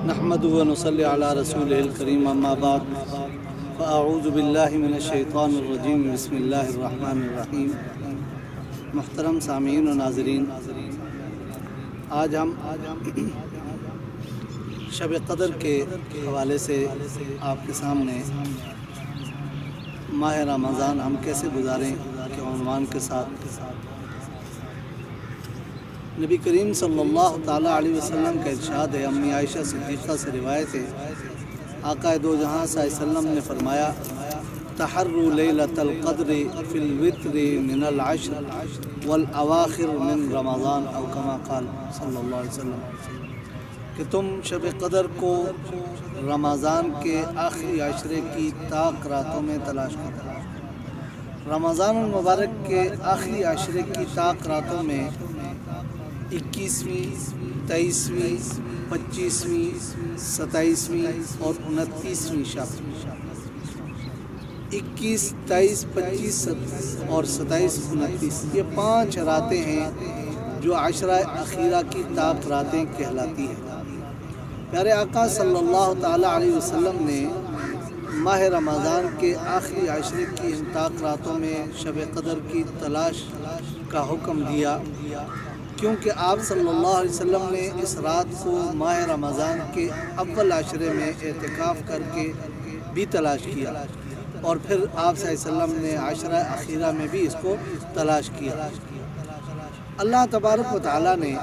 نحمده ونصلي على رسوله الكريم اما بعد فاعوذ باللہ من الشیطان الرجیم بسم اللہ الرحمن الرحیم۔ محترم سامعین و ناظرین، آج ہم شب قدر کے حوالے سے آپ کے سامنے ماہ رمضان ہم کیسے گزاریں کے عنوان کے ساتھ نبی کریم صلی اللہ تعالیٰ علیہ وسلم کا ارشاد ہے، امی عائشہ صدیقہ سے روایت ہے، آقا دو جہاں صلی اللہ علیہ وسلم نے فرمایا، تحروا لیلۃ القدر فی الوتر من العشر والاواخر من رمضان، او کما قال صلی اللہ علیہ وسلم، کہ تم شب قدر کو رمضان کے آخری عشرے کی طاق راتوں میں تلاش کرو۔ رمضان المبارک کے آخری عشرے کی طاق راتوں میں 21ویں، 23ویں، 25ویں، 27ویں اور 29ویں شب، 21، 23، 25 اور 27، 29 یہ 5 راتیں ہیں جو عشرہ اخیرہ کی طاق راتیں کہلاتی ہیں۔ پیارے آقا صلی اللہ تعالیٰ علیہ وسلم نے ماہ رمضان کے آخری عشرے کی ان طاق راتوں میں شب قدر کی تلاش کا حکم دیا، کیونکہ آپ صلی اللہ علیہ وسلم نے اس رات کو ماہ رمضان کے اول عشرے میں اعتکاف کر کے بھی تلاش کیا، اور پھر آپ صلی اللہ علیہ وسلم نے عشرہ اخیرہ میں بھی اس کو تلاش کیا۔ اللہ تبارک و تعالیٰ نے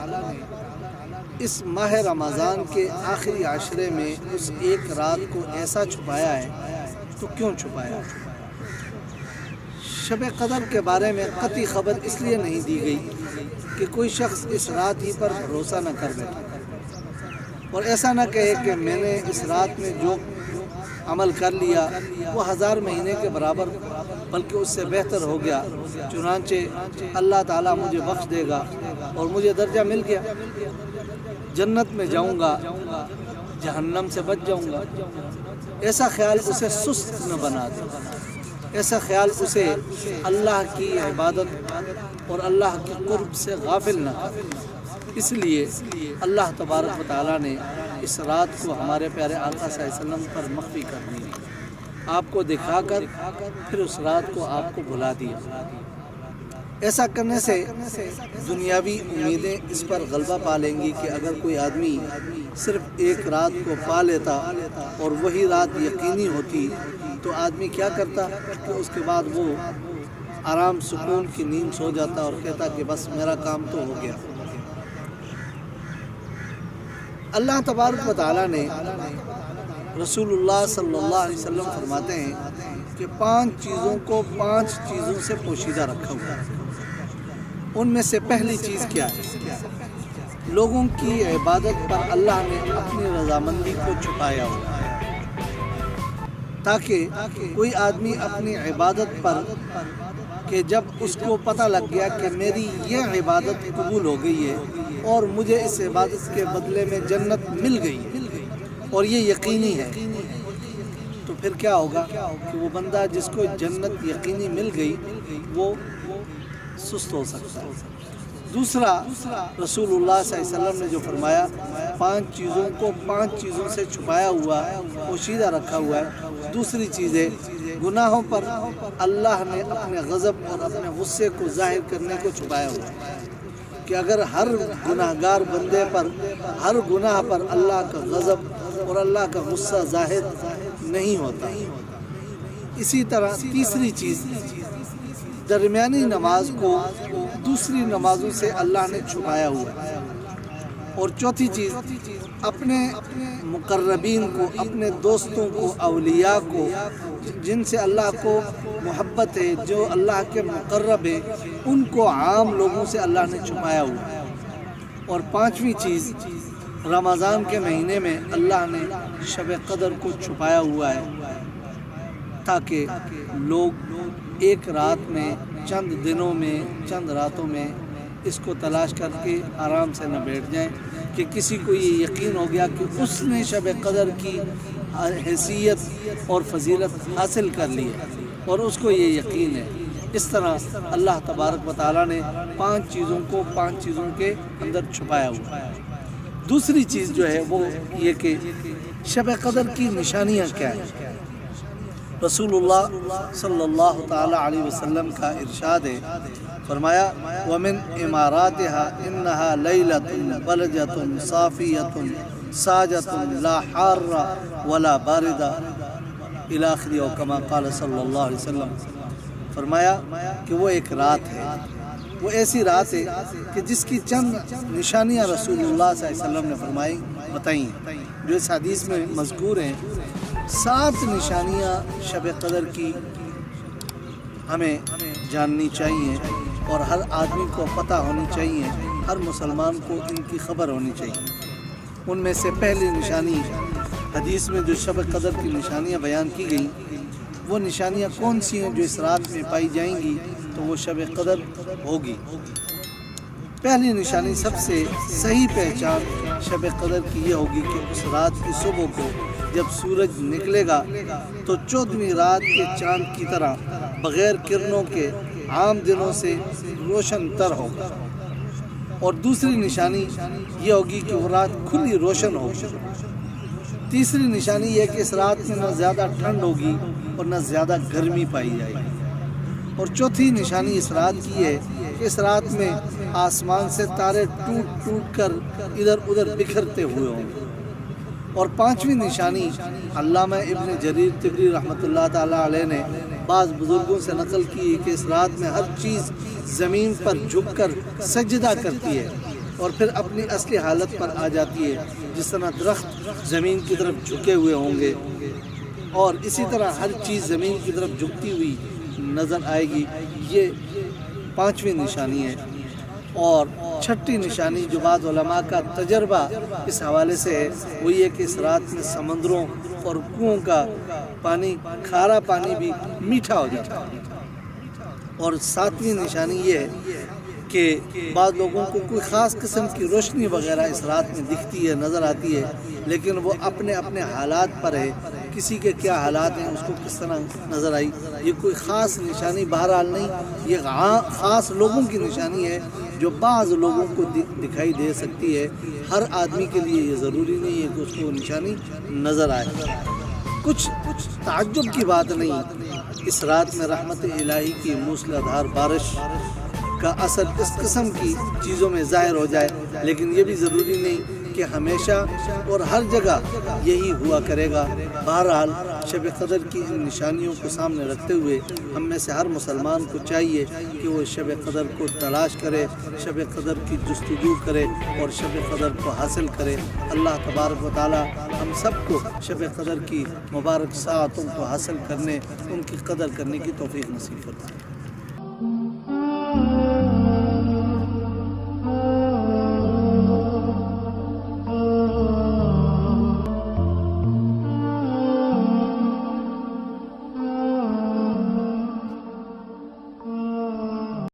اس ماہ رمضان کے آخری عشرے میں اس ایک رات کو ایسا چھپایا ہے، تو کیوں چھپایا؟ شب قدر کے بارے میں قطعی خبر اس لیے نہیں دی گئی کہ کوئی شخص اس رات ہی پر بھروسہ نہ کر بیٹھے اور ایسا نہ کہے کہ میں نے اس رات میں جو عمل کر لیا وہ 1000 مہینے کے برابر بلکہ اس سے بہتر ہو گیا، چنانچہ اللہ تعالیٰ مجھے بخش دے گا اور مجھے درجہ مل گیا، جنت میں جاؤں گا، جہنم سے بچ جاؤں گا۔ ایسا خیال اسے سست نہ بنا دے، ایسا خیال اسے اللہ کی عبادت اور اللہ کے قرب سے غافل نہ کرے۔ اس لیے اللہ تبارک و تعالیٰ نے اس رات کو ہمارے پیارے آقا صلی اللہ علیہ وسلم پر مخفی کر دی، آپ کو دکھا کر پھر اس رات کو آپ کو بھلا دیا۔ ایسا کرنے سے دنیاوی امیدیں اس پر غلبہ پا لیں گی کہ اگر کوئی آدمی صرف ایک رات کو پا لیتا اور وہی رات یقینی ہوتی تو آدمی کیا کرتا کہ اس کے بعد وہ آرام سکون کی نیند سو جاتا اور کہتا کہ بس میرا کام تو ہو گیا۔ اللہ تبارک و تعالیٰ نے رسول اللہ صلی اللہ علیہ وسلم فرماتے ہیں کہ 5 چیزوں کو 5 چیزوں سے پوشیدہ رکھا ہوا ہے۔ ان میں سے پہلی چیز کیا ہے؟ لوگوں کی عبادت پر اللہ نے اپنی رضامندی کو چھپایا ہوا ہے، تاکہ کوئی آدمی اپنی عبادت پر کہ جب اس کو پتہ لگ گیا کہ میری یہ عبادت قبول ہو گئی ہے اور مجھے اس عبادت کے بدلے میں جنت مل گئی ہے اور یہ یقینی ہے، تو پھر کیا ہوگا کہ وہ بندہ جس کو جنت یقینی مل گئی وہ سست ہو سکتا ہے۔ دوسرا، رسول اللہ صلی اللہ علیہ وسلم نے جو فرمایا 5 چیزوں کو 5 چیزوں سے چھپایا ہوا ہے، پوشیدہ رکھا ہوا ہے۔ دوسری چیز ہے گناہوں پر اللہ نے اپنے غضب اور اپنے غصے کو ظاہر کرنے کو چھپایا ہوا ہے، کہ اگر ہر گناہگار بندے پر ہر گناہ پر اللہ کا غضب اور اللہ کا غصہ ظاہر نہیں ہوتا۔ اسی طرح تیسری چیز، درمیانی نماز کو دوسری نمازوں سے اللہ نے چھپایا ہوا ہے۔ اور چوتھی چیز، اپنے مقربین کو، اپنے دوستوں کو، اولیاء کو، جن سے اللہ کو محبت ہے، جو اللہ کے مقرب ہے، ان کو عام لوگوں سے اللہ نے چھپایا ہوا ہے۔ اور 5ویں چیز، رمضان کے مہینے میں اللہ نے شب قدر کو چھپایا ہوا ہے، تاکہ لوگ ایک رات میں، چند دنوں میں، چند راتوں میں اس کو تلاش کر کے آرام سے نہ بیٹھ جائیں کہ کسی کو یہ یقین ہو گیا کہ اس نے شب قدر کی حیثیت اور فضیلت حاصل کر لی ہے اور اس کو یہ یقین ہے۔ اس طرح اللہ تبارک و تعالیٰ نے 5 چیزوں کو 5 چیزوں کے اندر چھپایا ہوا ہے۔ دوسری چیز جو ہے وہ یہ کہ شب قدر کی نشانیاں کیا ہیں۔ رسول اللہ صلی اللہ تعالی علیہ وسلم کا ارشاد ہے، فرمایا وَمِنْ إِمَارَاتِهَا إِنَّهَا لَيْلَةٌ بَلَجَةٌ صَافِيَةٌ سَاجَةٌ لَا حَارَّ وَلَا بَارِدَةٌ إِلَى آخِرِ او کما قال صلی اللہ علیہ وسلم۔ فرمایا کہ وہ ایک رات ہے، وہ ایسی رات ہے کہ جس کی چند نشانیاں رسول اللہ صلی اللہ علیہ وسلم نے بتائیں جو اس حدیث میں مذکور ہیں۔ 7 نشانیاں شب قدر کی ہمیں جاننی چاہیے اور ہر آدمی کو پتہ ہونی چاہیے، ہر مسلمان کو ان کی خبر ہونی چاہیے۔ ان میں سے پہلی نشانی حدیث میں جو شب قدر کی نشانیاں بیان کی گئیں، وہ نشانیاں کون سی ہیں جو اس رات میں پائی جائیں گی تو وہ شب قدر ہوگی۔ پہلی نشانی سب سے صحیح پہچان شب قدر کی یہ ہوگی کہ اس رات کی صبح کو جب سورج نکلے گا تو 14ویں رات کے چاند کی طرح بغیر کرنوں کے عام دنوں سے روشن تر ہوگا۔ اور دوسری نشانی یہ ہوگی کہ وہ رات کھلی روشن ہوگی۔ تیسری نشانی یہ کہ اس رات میں نہ زیادہ ٹھنڈ ہوگی اور نہ زیادہ گرمی پائی جائے گی۔ اور چوتھی نشانی اس رات کی ہے کہ اس رات میں آسمان سے تارے ٹوٹ ٹوٹ کر ادھر ادھر بکھرتے ہوئے ہوں گے۔ اور 5ویں نشانی علامہ ابن جریر طبری رحمۃ اللہ تعالیٰ علیہ نے بعض بزرگوں سے نقل کی کہ اس رات میں ہر چیز زمین پر جھک کر سجدہ کرتی ہے اور پھر اپنی اصلی حالت پر آ جاتی ہے، جس طرح درخت زمین کی طرف جھکے ہوئے ہوں گے اور اسی طرح ہر چیز زمین کی طرف جھکتی ہوئی نظر آئے گی۔ یہ 5ویں نشانی ہے۔ اور 6ٹھی نشانی جو بعض علماء کا تجربہ اس حوالے سے ہے وہ یہ کہ اس رات میں سمندروں اور کنوؤں کا پانی، کھارا پانی بھی میٹھا ہو جاتا ہے۔ اور 7ویں نشانی یہ ہے کہ بعض لوگوں کو کوئی خاص قسم کی روشنی وغیرہ اس رات میں دکھتی ہے، نظر آتی ہے، لیکن وہ اپنے اپنے حالات پر ہے، کسی کے کیا حالات ہیں، اس کو کس طرح نظر آئی۔ یہ کوئی خاص نشانی بہرحال نہیں، یہ خاص لوگوں کی نشانی ہے جو بعض لوگوں کو دکھائی دے سکتی ہے۔ ہر آدمی کے لیے یہ ضروری نہیں ہے کہ اس کو نشانی نظر آئے۔ کچھ تعجب کی بات نہیں، اس رات میں رحمت الہی کی موسلادھار بارش کا اثر اس قسم کی چیزوں میں ظاہر ہو جائے، لیکن یہ بھی ضروری نہیں کہ ہمیشہ اور ہر جگہ یہی ہوا کرے گا۔ بہرحال شب قدر کی ان نشانیوں کو سامنے رکھتے ہوئے ہم میں سے ہر مسلمان کو چاہیے کہ وہ شب قدر کو تلاش کرے، شب قدر کی جستجو کرے اور شب قدر کو حاصل کرے۔ اللہ تبارک و تعالی ہم سب کو شب قدر کی مبارک ساعتوں کو حاصل کرنے، ان کی قدر کرنے کی توفیق نصیب فرمائے۔